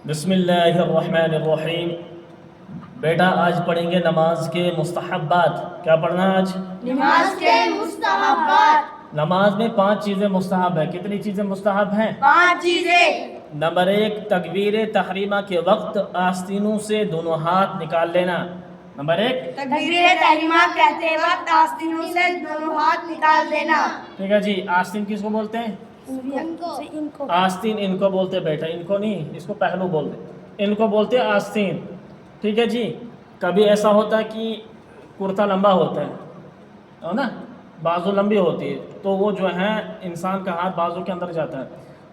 بسم اللہ الرحمن الرحیم۔ بیٹا آج پڑھیں گے نماز کے مستحبات۔ کیا پڑھنا ہے آج؟ نماز کے مستحبات۔ نماز میں 5 چیزیں مستحب ہیں۔ کتنی چیزیں مستحب ہیں؟ 5 چیزیں۔ نمبر 1، تکبیر تحریمہ کے وقت آستینوں سے دونوں ہاتھ نکال لینا۔ نمبر 1، تکبیر تحریمہ کہتے وقت آستینوں سے دونوں ہاتھ نکال دینا۔ ٹھیک ہے جی۔ آستین کس کو بولتے ہیں؟ آستین ان کو بولتے بیٹا، ان کو نہیں، اس کو پہلو بولتے، ان کو بولتے آستین۔ ٹھیک ہے جی۔ کبھی ایسا ہوتا ہے کہ کرتا لمبا ہوتا ہے نا، بازو لمبی ہوتی ہے، تو وہ جو ہے انسان کا ہاتھ بازو کے اندر جاتا ہے،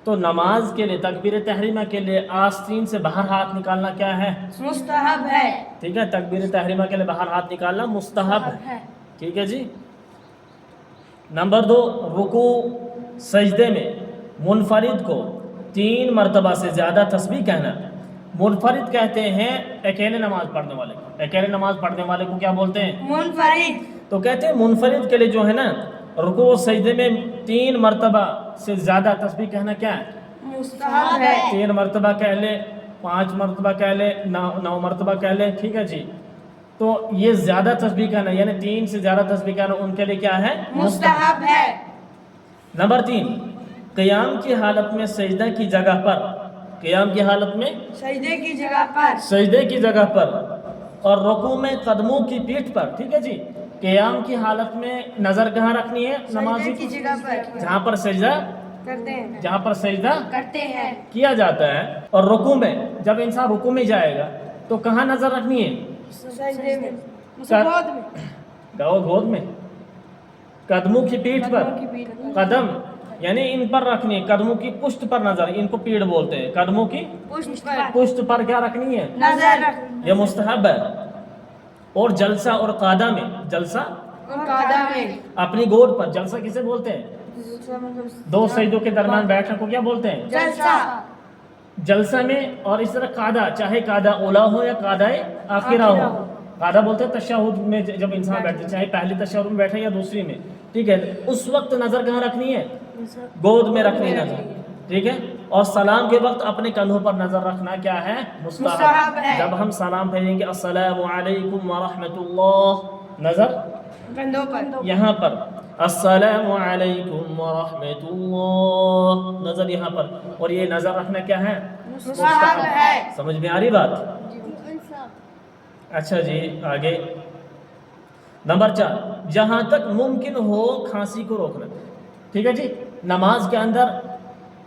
تو نماز کے لیے تکبیر تحریمہ کے لیے آستین سے باہر ہاتھ نکالنا کیا ہے؟ مستحب ہے۔ ٹھیک ہے، تکبیر تحریمہ کے لیے باہر ہاتھ نکالنا مستحب ہے۔ ٹھیک ہے جی۔ نمبر 2، رکوع سجدے میں منفرد کو 3 مرتبہ سے زیادہ تسبیح کہنا۔ منفرد کہتے ہیں اکیلے نماز پڑھنے والے کو، اکیلے نماز پڑھنے والے کو کیا بولتے ہیں؟ منفرد۔ تو کہتے ہیں منفرد کے لیے جو ہے نا، رکوع سجدے میں 3 مرتبہ سے زیادہ تسبیح کہنا کیا ہے؟ مستحب ہے۔ 3 مرتبہ کہہ لے، 5 مرتبہ کہہ لے، 9 مرتبہ کہہ لے۔ ٹھیک ہے جی۔ تو یہ زیادہ تسبیح کہنا، یعنی 3 سے زیادہ تسبیح کہنا ان کے لیے کیا ہے؟ مستحب ہے۔ نمبر 3، قیام کی حالت میں سجدہ کی جگہ پر، قیام کی حالت میں سجدے کی جگہ پر، سجدے کی جگہ پر اور رکوع میں قدموں کی پیٹھ پر۔ ٹھیک ہے جی۔ قیام کی حالت میں نظر کہاں رکھنی ہے نمازی سجدے کی کو؟ جگہ پر جہاں پر سجدہ کرتے ہیں، جہاں پر سجدہ کرتے ہیں۔ کیا جاتا ہے۔ اور رکوع میں جب انسان رکوع میں جائے گا تو کہاں نظر رکھنی ہے؟ سجدے میں، گود میں، گود میں، قدموں کی پیٹھ پر، قدم یعنی ان پر رکھنی ہے، قدموں کی پشت پر نظر، ان کو پیڑ بولتے ہیں، قدموں کی پشت پر کیا رکھنی ہے؟ نظر۔ یہ مستحب ہے۔ اور جلسہ اور قعدہ میں، جلسہ اور قعدہ میں، اپنی گود پر، جلسہ کسے بولتے ہیں؟ 2 سجدوں کے درمیان بیٹھنے کو کیا بولتے ہیں؟ جلسہ۔ جلسہ میں، اور اس طرح قعدہ، چاہے قعدہ اولا ہو یا قعدہ آخرہ ہو۔ قعدہ بولتے ہیں تشہد میں جب انسان بیٹھے، چاہے پہلی تشہد میں بیٹھے یا دوسری میں۔ ٹھیک ہے، اس وقت نظر کہاں رکھنی ہے؟ گود میں رکھنی نظر۔ ٹھیک ہے۔ اور سلام کے وقت اپنے کندھوں پر نظر رکھنا کیا ہے؟ مستحب ہے۔ جب ہم سلام بھیجیں گے السلام علیکم ورحمۃ اللہ، نظر کندھوں پر، یہاں پر، السلام علیکم ورحمۃ اللہ، نظر یہاں پر، اور یہ نظر رکھنا کیا ہے؟ مستحب ہے۔ سمجھ میں آ رہی بات؟ اچھا جی، آگے نمبر 4، جہاں تک ممکن ہو کھانسی کو روکنا۔ ٹھیک ہے جی۔ نماز کے اندر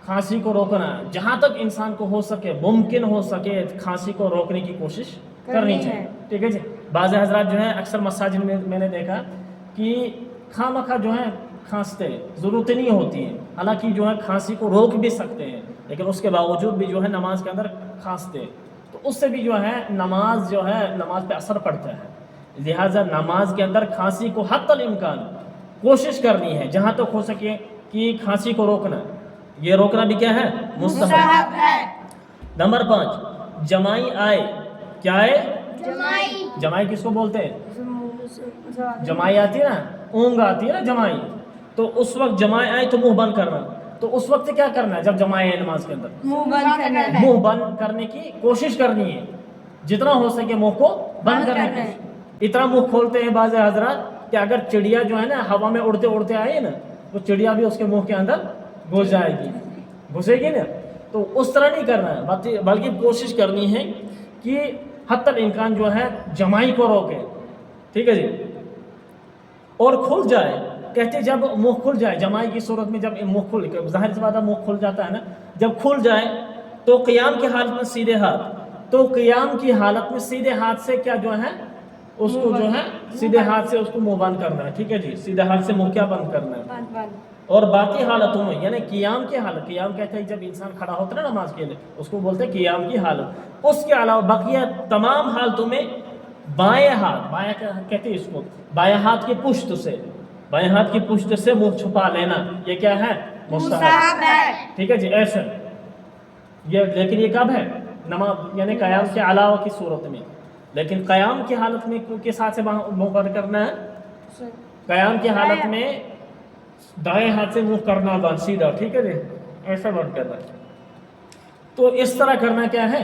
کھانسی کو روکنا، جہاں تک انسان کو ہو سکے، ممکن ہو سکے، کھانسی کو روکنے کی کوشش کرنی چاہیے۔ ٹھیک ہے جی۔ بعض حضرات جو ہیں اکثر مساجد میں نے دیکھا کہ خواہ مخواہ جو ہے کھانستے، ضرورت نہیں ہوتی ہے، حالانکہ جو ہے کھانسی کو روک بھی سکتے ہیں، لیکن اس کے باوجود بھی جو ہے نماز کے اندر کھانستے، تو اس سے بھی جو ہے نماز پہ اثر پڑتا ہے۔ لہٰذا نماز کے اندر کھانسی کو حتی الامکان کوشش کرنی ہے، جہاں تک ہو سکے کہ کھانسی کو روکنا، یہ روکنا بھی کیا ہے؟ مستحب ہے۔ نمبر 5، جمائی آئے، کیا آئے؟ جمائی۔ جمائی کس کو بولتے ہیں؟ جمائی آتی ہے نا، اونگ آتی ہے نا جمائی، تو اس وقت جمائی آئے تو منہ بند کرنا۔ تو اس وقت کیا کرنا ہے جب جمائی آئے نماز کے اندر؟ منہ بند کرنا ہے۔ منہ بند کرنے کی کوشش کرنی ہے، جتنا ہو سکے منہ کو بند کرنے کی۔ اتنا منہ کھولتے ہیں بعض حضرات کہ اگر چڑیا جو ہے نا ہوا میں اڑتے اڑتے آئے نا، وہ چڑیا بھی اس کے منہ کے اندر گھس جائے گی، گھسے گی نا۔ تو اس طرح نہیں کرنا ہے، بلکہ کوشش کرنی ہے کہ حتی الامکان جو ہے جمائی کو روکے۔ ٹھیک ہے جی۔ اور کھل جائے، کہتے جب منہ کھل جائے، جمائی کی صورت میں جب منہ کھل، ظاہر سی بات ہے منہ کھل جاتا ہے نا، جب کھل جائے تو قیام کی حالت میں سیدھے ہاتھ، تو قیام کی حالت میں سیدھے ہاتھ سے کیا جو ہے اس کو جو ہے سیدھے ہاتھ سے اس کو منہ بند کرنا ہے۔ ٹھیک ہے جی، سیدھے ہاتھ سے منہ کیا بند کرنا ہے۔ اور باقی حالتوں میں، یعنی قیام کی حالت، قیام کہتے ہیں جب انسان کھڑا ہوتا ہے نا نماز کے لیے، اس کو بولتے ہیں قیام کی حالت۔ اس کے علاوہ بقیہ تمام حالتوں میں بائیں ہاتھ، بائیں کہتے ہیں اس کو، بائیں ہاتھ کی پشت سے، بائیں ہاتھ کی پشت سے منہ چھپا لینا، یہ کیا ہے؟ مستحب ہے۔ ٹھیک ہے جی۔ ایسا یہ، لیکن یہ کب ہے؟ نماز یعنی قیام کے علاوہ کی صورت میں۔ لیکن قیام کی حالت میں کس ہاتھ سے منہ بند کرنا ہے؟ قیام کی حالت میں دائیں ہاتھ سے منہ کرنا بند، سیدھا۔ ٹھیک ہے جی، ایسا بند کرنا ہے۔ تو اس طرح کرنا کیا ہے؟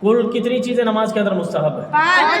کل کتنی چیزیں نماز کے اندر مستحب ہے؟ 5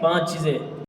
5 چیزیں۔